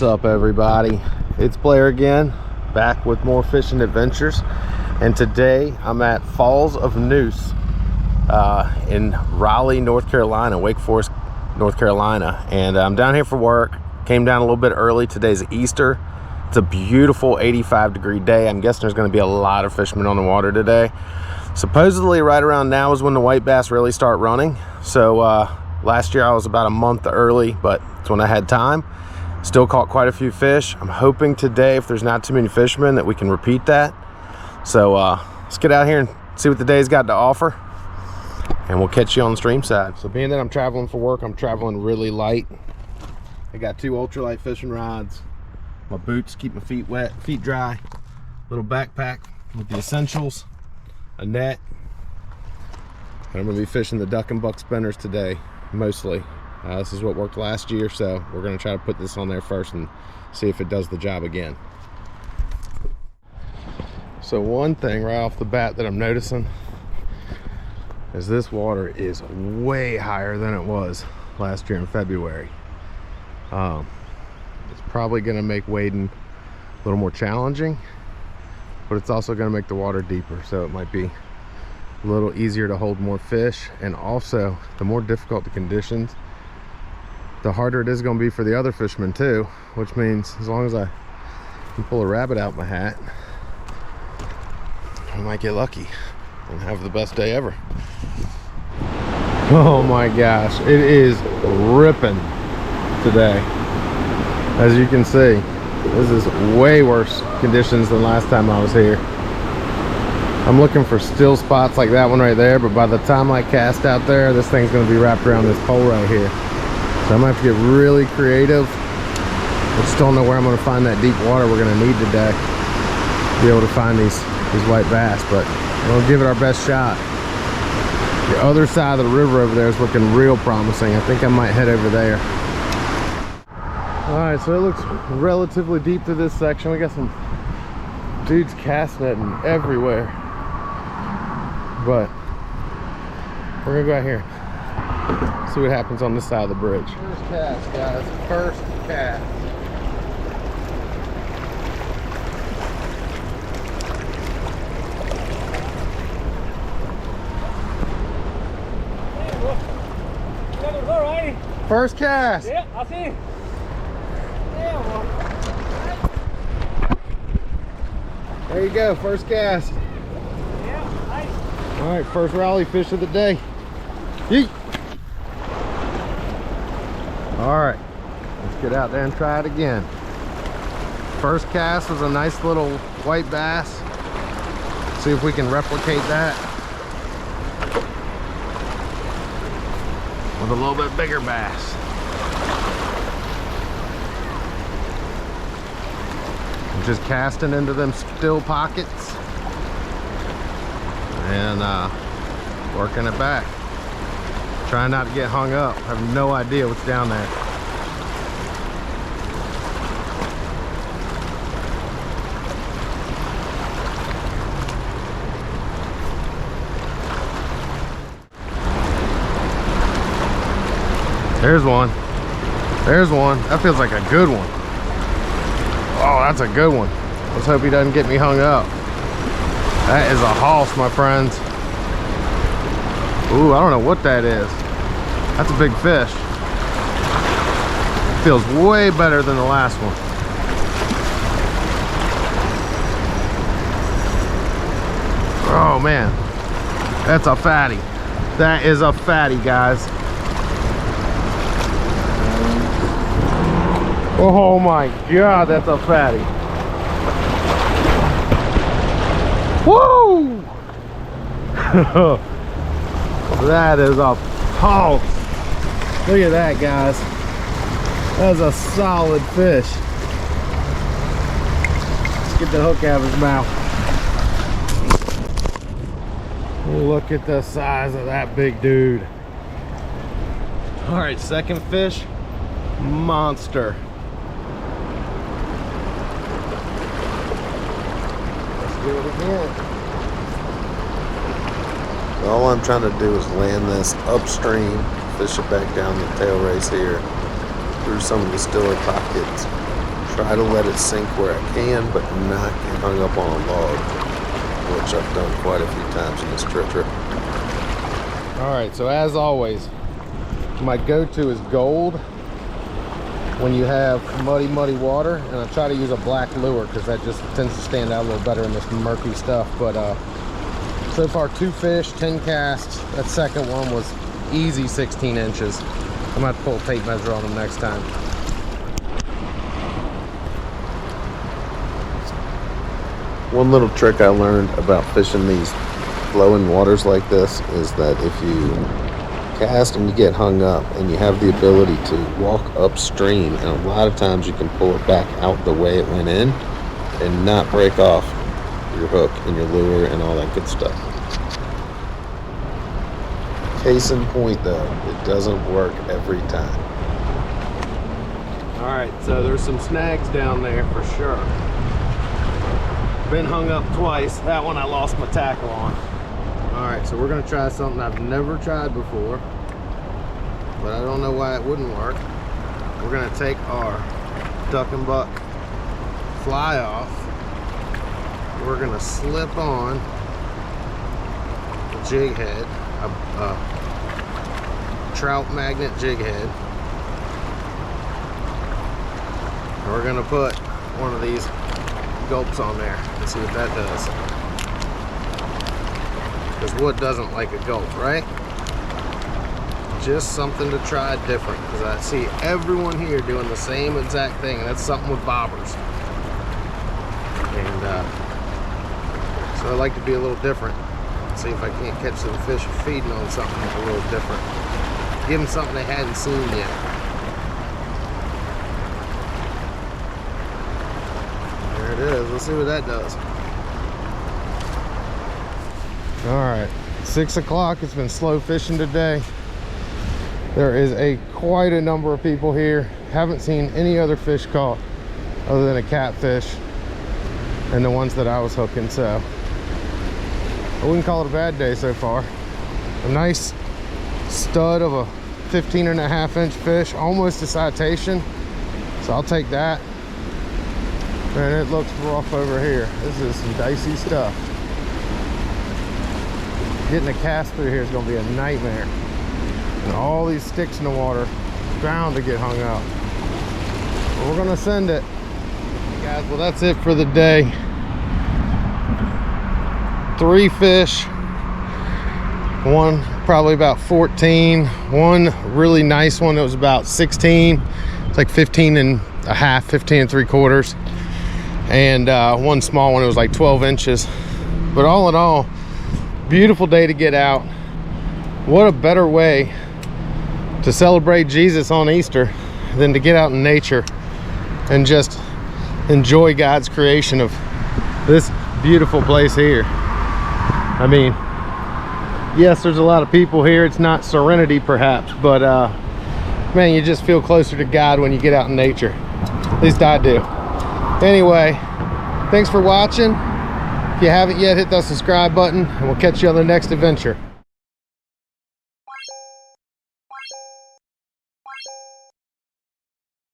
What's up, everybody? It's Blair again, back with more fishing adventures, and today I'm at Falls of Neuse in Raleigh, North Carolina, Wake Forest, North Carolina, and I'm down here for work. Came down a little bit early. Today's Easter. It's a beautiful 85-degree day. I'm guessing there's going to be a lot of fishermen on the water today. Supposedly right around now is when the white bass really start running. So last year I was about a month early, but it's when I had time. Still caught quite a few fish. I'm hoping today, if there's not too many fishermen, that we can repeat that. So let's get out here and see what the day's got to offer, and we'll catch you on the stream side. So being that I'm traveling for work, I'm traveling really light. I got 2 ultralight fishing rods, my boots keep my feet wet, feet dry, little backpack with the essentials, a net, and I'm gonna be fishing the duck and buck spinners today, mostly. This is what worked last year, so we're gonna try to put this on there first and see if it does the job again. So one thing right off the bat that I'm noticing is this water is way higher than it was last year in February. It's probably gonna make wading a little more challenging, but it's also gonna make the water deeper, so it might be a little easier to hold more fish. And also, the more difficult the conditions, the harder it is going to be for the other fishermen too, which means as long as I can pull a rabbit out my hat, I might get lucky and have the best day ever. Oh my gosh, it is ripping today. As you can see, this is way worse conditions than last time I was here. I'm looking for still spots like that one right there, but by the time I cast out there, this thing's going to be wrapped around this pole right here. So I'm gonna have to get really creative. I just don't know where I'm gonna find that deep water we're gonna need today to be able to find these white bass, but we'll give it our best shot. The other side of the river over there is looking real promising. I think I might head over there. All right, so it looks relatively deep to this section. We got some dudes cast netting everywhere, but we're gonna go out here, see what happens on this side of the bridge. First cast, guys. First cast. First cast. Yeah, I see. Yeah, well. There you go, first cast. Yeah, nice. All right, first Raleigh fish of the day. Yeet. All right, let's get out there and try it again. First cast was a nice little white bass. See if we can replicate that with a little bit bigger bass. I'm just casting into them still pockets and working it back. Trying not to get hung up. I have no idea what's down there. There's one. There's one. That feels like a good one. Oh, that's a good one. Let's hope he doesn't get me hung up. That is a hoss, my friends. Ooh, I don't know what that is. That's a big fish. Feels way better than the last one. Oh man, that's a fatty. That is a fatty, guys. Oh my God, that's a fatty. Woo! That is a pulse. Look at that, guys. That's a solid fish. Let's get the hook out of his mouth. Look at the size of that big dude. All right, second fish, monster. Let's do it again. All I'm trying to do is land this upstream, fish it back down the tail race here through some of the stiller pockets. Try to let it sink where I can, but not get hung up on a log, which I've done quite a few times in this trip. All right, so as always, my go-to is gold when you have muddy water, and I try to use a black lure because that just tends to stand out a little better in this murky stuff. But so far 2 fish, 10 casts. That second one was easy 16 inches. I'm gonna have to pull a tape measure on them next time. One little trick I learned about fishing these flowing waters like this is that if you cast and you get hung up and you have the ability to walk upstream, and a lot of times you can pull it back out the way it went in and not break off your hook and your lure and all that good stuff. Case in point though, it doesn't work every time. All right, so there's some snags down there for sure. Been hung up twice. That one I lost my tackle on. All right, so we're gonna try something I've never tried before, but I don't know why it wouldn't work. We're gonna take our duck and buck fly off. We're gonna slip on a jig head, a trout magnet jig head. And we're gonna put one of these gulps on there and see what that does. Because wood doesn't like a gulp, right? Just something to try different, because I see everyone here doing the same exact thing, and that's something with bobbers. And so I like to be a little different. See if I can't catch some fish feeding on something a little different. Give them something they hadn't seen yet. There it is. Let's see what that does. All right, 6 o'clock. It's been slow fishing today. There is quite a number of people here. Haven't seen any other fish caught other than a catfish and the ones that I was hooking, so I wouldn't call it a bad day so far. A nice stud of a 15.5-inch fish, almost a citation, so I'll take that. Man, it looks rough over here. This is some dicey stuff. Getting a cast through here is going to be a nightmare. And all these sticks in the water, bound to get hung up. But we're going to send it. Okay, guys, well, that's it for the day. 3 fish. One probably about 14. One really nice one that was about 16. It's like 15.5, 15 3/4. And one small one, it was like 12 inches. But all in all, beautiful day to get out. What a better way to celebrate Jesus on Easter than to get out in nature and just enjoy God's creation of this beautiful place here. I mean, yes, there's a lot of people here. It's not serenity perhaps, but man, you just feel closer to God when you get out in nature. At least I do. Anyway, thanks for watching. If you haven't yet, hit that subscribe button, and we'll catch you on the next adventure.